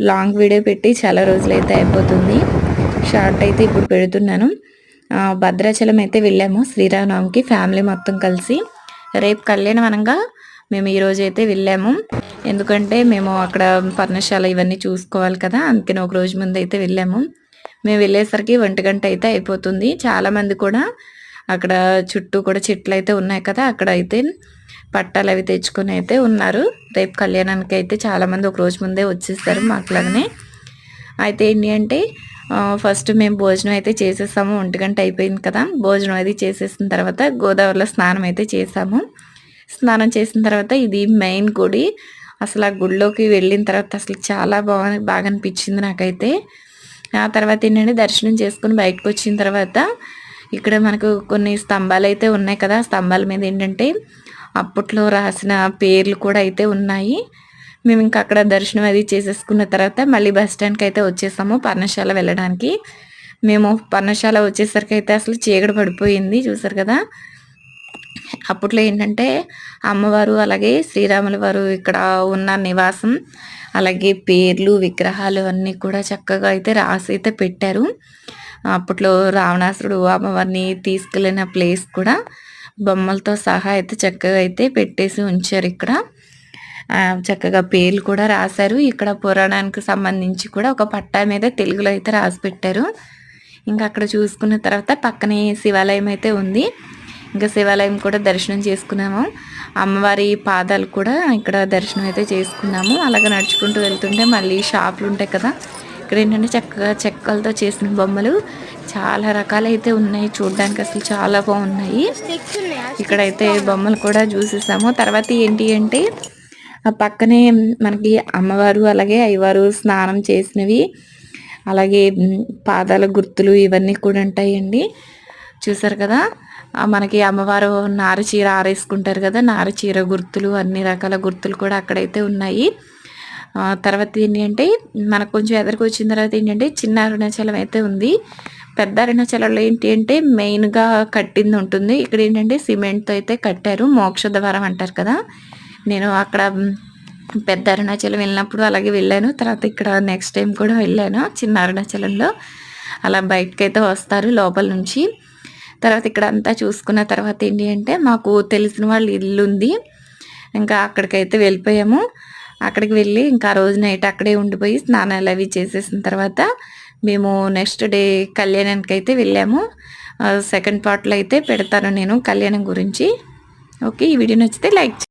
Long video పెట్టి చాలా రోజులైతే అయిపోతుంది. షార్ట్ అయితే ఇప్పుడు పెడుతున్నాను. భద్రాచలం అయితే వెళ్ళాము శ్రీరామనవమికి ఫ్యామిలీ మొత్తం కలిసి. రేపు కళ్యాణం అనంగా మేము ఈరోజైతే వెళ్ళాము. ఎందుకంటే మేము అక్కడ పర్ణశాల ఇవన్నీ చూసుకోవాలి కదా, అందుకని ఒక రోజు ముందు అయితే వెళ్ళాము. మేము వెళ్ళేసరికి 1 అయితే అయిపోతుంది. చాలామంది కూడా అక్కడ చుట్టూ కూడా చెట్లు అయితే ఉన్నాయి కదా, అక్కడ అయితే పట్టాలు అవి తెచ్చుకొని అయితే ఉన్నారు. రేపు కళ్యాణానికి అయితే చాలామంది ఒక రోజు ముందే వచ్చేస్తారు మాకులాగానే. అయితే ఏంటి అంటే ఫస్ట్ మేము భోజనం అయితే చేసేసాము. 1 అయిపోయింది కదా, భోజనం అది చేసేసిన తర్వాత గోదావరిలో స్నానం అయితే చేసాము. స్నానం చేసిన తర్వాత ఇది మెయిన్ గుడి. అసలు ఆ గుడిలోకి వెళ్ళిన తర్వాత అసలు చాలా బాగా అనిపించింది నాకైతే. ఆ తర్వాత ఏంటంటే దర్శనం చేసుకుని బయటకు వచ్చిన తర్వాత ఇక్కడ మనకు కొన్ని స్తంభాలు అయితే ఉన్నాయి కదా, స్తంభాల మీద ఏంటంటే అప్పట్లో రాసిన పేర్లు కూడా అయితే ఉన్నాయి. మేము ఇంకా అక్కడ దర్శనం అది చేసేసుకున్న తర్వాత మళ్ళీ బస్ స్టాండ్కి అయితే వచ్చేసాము పర్ణశాల వెళ్ళడానికి. మేము పర్ణశాల వచ్చేసరికి అయితే అసలు చీకటి పడిపోయింది, చూసారు కదా. అప్పట్లో ఏంటంటే అమ్మవారు అలాగే శ్రీరాముల వారు ఇక్కడ ఉన్న నివాసం, అలాగే పేర్లు విగ్రహాలు అన్నీ కూడా చక్కగా అయితే రాసి అయితే పెట్టారు. అప్పట్లో రావణాసురుడు అమ్మవారిని తీసుకెళ్ళిన ప్లేస్ కూడా బొమ్మలతో సహా అయితే చక్కగా అయితే పెట్టేసి ఉంచారు. ఇక్కడ చక్కగా పేర్లు కూడా రాశారు. ఇక్కడ పురాణానికి సంబంధించి కూడా ఒక పట్టా మీద తెలుగులో అయితే రాసి పెట్టారు. ఇంకా అక్కడ చూసుకున్న తర్వాత పక్కనే శివాలయం అయితే ఉంది. ఇంకా శివాలయం కూడా దర్శనం చేసుకున్నాము. అమ్మవారి పాదాలు కూడా ఇక్కడ దర్శనం అయితే చేసుకున్నాము. అలాగే నడుచుకుంటూ వెళ్తుంటే మళ్ళీ షాపులు ఉంటాయి కదా, ఇక్కడ ఏంటంటే చక్కగా చెక్కలతో చేసిన బొమ్మలు చాలా రకాలైతే ఉన్నాయి. చూడడానికి అసలు చాలా బాగున్నాయి. ఇక్కడైతే బొమ్మలు కూడా చూసేసాము. తర్వాత ఏంటి అంటే ఆ పక్కనే మనకి అమ్మవారు అలాగే అయ్యవారు స్నానం చేసినవి, అలాగే పాదాల గుర్తులు ఇవన్నీ కూడా ఉంటాయండి. చూసారు కదా, మనకి అమ్మవారు నారచీర ఆరేసుకుంటారు కదా, నారచీర గుర్తులు అన్ని రకాల గుర్తులు కూడా అక్కడైతే ఉన్నాయి. తర్వాత ఏంటి అంటే మనకు కొంచెం ఎదురుకు వచ్చిన తర్వాత ఏంటంటే చిన్న అరుణాచలం అయితే ఉంది. పెద్ద అరుణాచలంలో ఏంటి అంటే మెయిన్గా కట్టింది ఉంటుంది. ఇక్కడ ఏంటంటే సిమెంట్తో అయితే కట్టారు, మోక్ష ద్వారం అంటారు కదా. నేను అక్కడ పెద్ద అరుణాచలం వెళ్ళినప్పుడు అలాగే వెళ్ళాను. తర్వాత ఇక్కడ నెక్స్ట్ టైం కూడా వెళ్ళాను చిన్న అరుణాచలంలో. అలా బయటకైతే వస్తారు లోపల నుంచి. తర్వాత ఇక్కడ అంతా చూసుకున్న తర్వాత ఏంటి అంటే మాకు తెలిసిన వాళ్ళ ఇల్లు ఉంది, ఇంకా అక్కడికైతే వెళ్ళిపోయాము. అక్కడికి వెళ్ళి ఇంకా ఆ రోజు నైట్ అక్కడే ఉండిపోయి స్నానాలు అవి చేసేసిన తర్వాత మేము నెక్స్ట్ డే కళ్యాణానికి అయితే వెళ్ళాము. సెకండ్ పార్ట్లో అయితే పెడతాను నేను కళ్యాణం గురించి. ఓకే, ఈ వీడియో నచ్చితే లైక్ చేయండి.